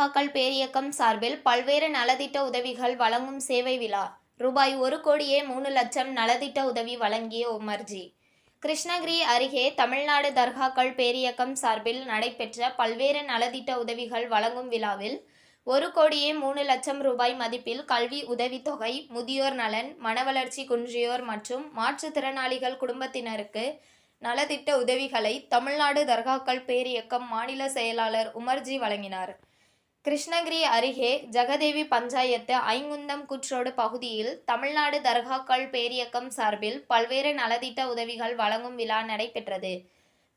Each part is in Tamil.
தர்காக்கள் பேரியக்கம் சார்பில் பல்வேறு நலத்திட்ட உதவிகள் வழங்கும் சேவை விழா. ரூபாய் 1,03,00,000 நலத்திட்ட உதவி வழங்கிய உமர்ஜி. கிருஷ்ணகிரி அருகே தமிழ்நாடு தர்காக்கள் பேரியக்கம் சார்பில் நடைபெற்ற பல்வேறு நலத்திட்ட உதவிகள் வழங்கும் விழாவில் 1,03,00,000 ரூபாய் மதிப்பில் கல்வி உதவித்தொகை, முதியோர் நலன், மனவளர்ச்சி குன்றியோர் மற்றும் மாற்றுத்திறனாளிகள் குடும்பத்தினருக்கு நலத்திட்ட உதவிகளை தமிழ்நாடு தர்காக்கள் பேரியக்கம் மாநில செயலாளர் உமர்ஜி வழங்கினார். கிருஷ்ணகிரி அருகே ஜெகதேவி பஞ்சாயத்து ஐங்குந்தம் கூட்ரோடு பகுதியில் தமிழ்நாடு தர்காக்கள் பேரியக்கம் சார்பில் பல்வேறு நலத்திட்ட உதவிகள் வழங்கும் விழா நடைபெற்றது.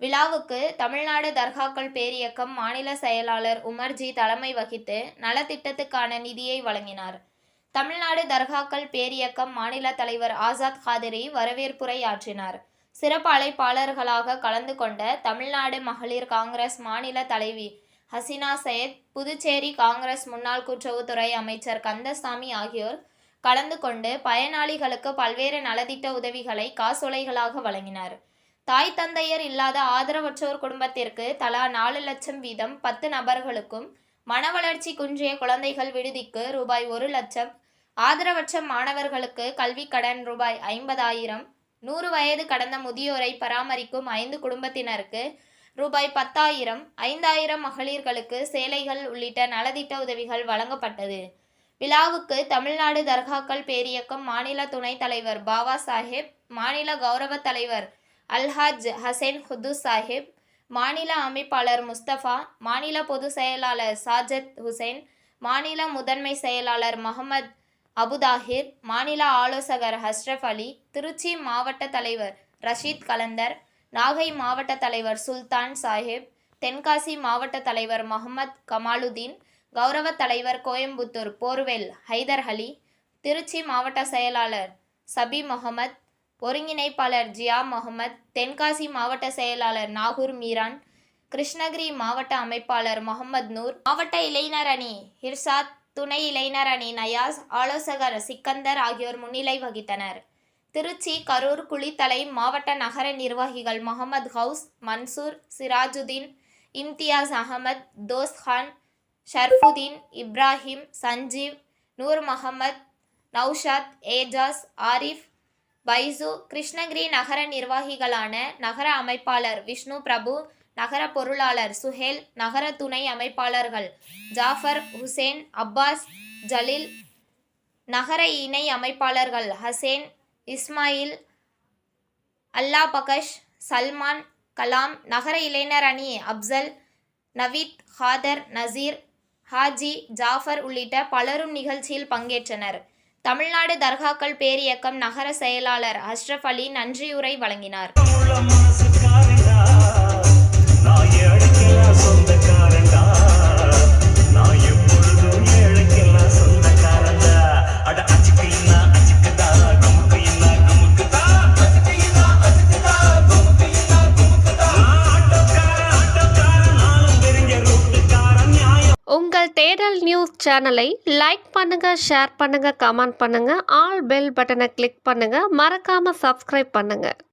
விழாவுக்கு தமிழ்நாடு தர்காக்கள் பேரியக்கம் மாநில செயலாளர் உமர்ஜி தலைமை வகித்து நலத்திட்டத்துக்கான நிதியை வழங்கினார். தமிழ்நாடு தர்காக்கள் பேரியக்கம் மாநில தலைவர் ஆசாத் காதிரி வரவேற்புரை ஆற்றினார். சிறப்பு அழைப்பாளர்களாக கலந்து கொண்ட தமிழ்நாடு மகளிர் காங்கிரஸ் மாநில தலைவி ஹசினா சையத், புதுச்சேரி காங்கிரஸ் முன்னாள் கூட்டுறவுத்துறை அமைச்சர் கந்தசாமி ஆகியோர் கலந்து கொண்டு பயனாளிகளுக்கு பல்வேறு நலத்திட்ட உதவிகளை காசோலைகளாக வழங்கினர். தாய் தந்தையர் இல்லாத ஆதரவற்றோர் குடும்பத்திற்கு தலா 4 லட்சம் வீதம் 10 நபர்களுக்கும், மனவளர்ச்சி குன்றிய குழந்தைகள் விடுதிக்கு ரூபாய் 1,00,000, ஆதரவற்ற மாணவர்களுக்கு கல்விக்கடன் ரூபாய் 50,000, 100 வயது கடந்த முதியோரை பராமரிக்கும் 5 குடும்பத்தினருக்கு ரூபாய் 10,000, 5,000 மகளிர்களுக்கு சேலைகள் உள்ளிட்ட நலத்திட்ட உதவிகள் வழங்கப்பட்டது. விழாவுக்கு தமிழ்நாடு தர்காக்கள் பேரியக்கம் மாநில துணைத் தலைவர் பாவா சாஹிப், மாநில கௌரவ தலைவர் அல்ஹாஜ் ஹசேன் குத்தூஸ் சாஹிப், மாநில அமைப்பாளர் முஸ்தபா, மாநில பொதுச் செயலாளர் சாஜத் ஹுசேன், மாநில முதன்மை செயலாளர் முகமது அபுதாஹிர், மாநில ஆலோசகர் அஷ்ரப் அலி, திருச்சி மாவட்ட தலைவர் ரஷீத் கலந்தர், நாகை மாவட்ட தலைவர் சுல்தான் சாஹிப், தென்காசி மாவட்ட தலைவர் முகமது கமாலுதீன், கௌரவ தலைவர் கோயம்புத்தூர் போர்வெல் ஹைதர் அலி, திருச்சி மாவட்ட செயலாளர் சபி முகமது, ஒருங்கிணைப்பாளர் ஜியா முகமது, தென்காசி மாவட்ட செயலாளர் நாகூர் மீரான், கிருஷ்ணகிரி மாவட்ட அமைப்பாளர் முகமது நூர், மாவட்ட இளைஞர் அணி ஹிர்சாத், துணை இளைஞர் அணி நயாஸ், ஆலோசகர் சிக்கந்தர் ஆகியோர் முன்னிலை வகித்தனர். திருச்சி, கரூர், குளித்தலை மாவட்ட நகர நிர்வாகிகள் முகமது ஹவுஸ், மன்சூர், சிராஜுதீன், இம்தியாஸ் அகமது, தோஸ்கான், ஷர்ஃபுதீன், இப்ராஹிம், சஞ்சீவ், நூர் முகமது, நௌஷாத், ஏஜாஸ், ஆரிஃப், பைசு, கிருஷ்ணகிரி நகர நிர்வாகிகளான நகர அமைப்பாளர் விஷ்ணு பிரபு, நகர பொருளாளர் சுஹேல், நகர துணை அமைப்பாளர்கள் ஜாஃபர், ஹுசேன், அப்பாஸ், ஜலீல், நகர இணை அமைப்பாளர்கள் ஹசேன், இஸ்மாயில், அல்லா பகஷ், சல்மான், கலாம், நகர இளைஞர் அணி அப்சல், நவீத், ஹாதர், நசீர், ஹாஜி, ஜாஃபர் உள்ளிட்ட பலரும் நிகழ்ச்சியில் பங்கேற்றனர். தமிழ்நாடு தர்காக்கள் பேரியக்கம் நகர செயலாளர் அஷ்ரப் அலி நன்றியுரை வழங்கினார். உங்கள் தேடல் நியூஸ் சேனலை லைக் பண்ணுங்க, ஷேர் பண்ணுங்க, கமெண்ட் பண்ணுங்க, ஆல் பெல் பட்டனை கிளிக் பண்ணுங்க, மறக்காம சப்ஸ்கிரைப் பண்ணுங்க.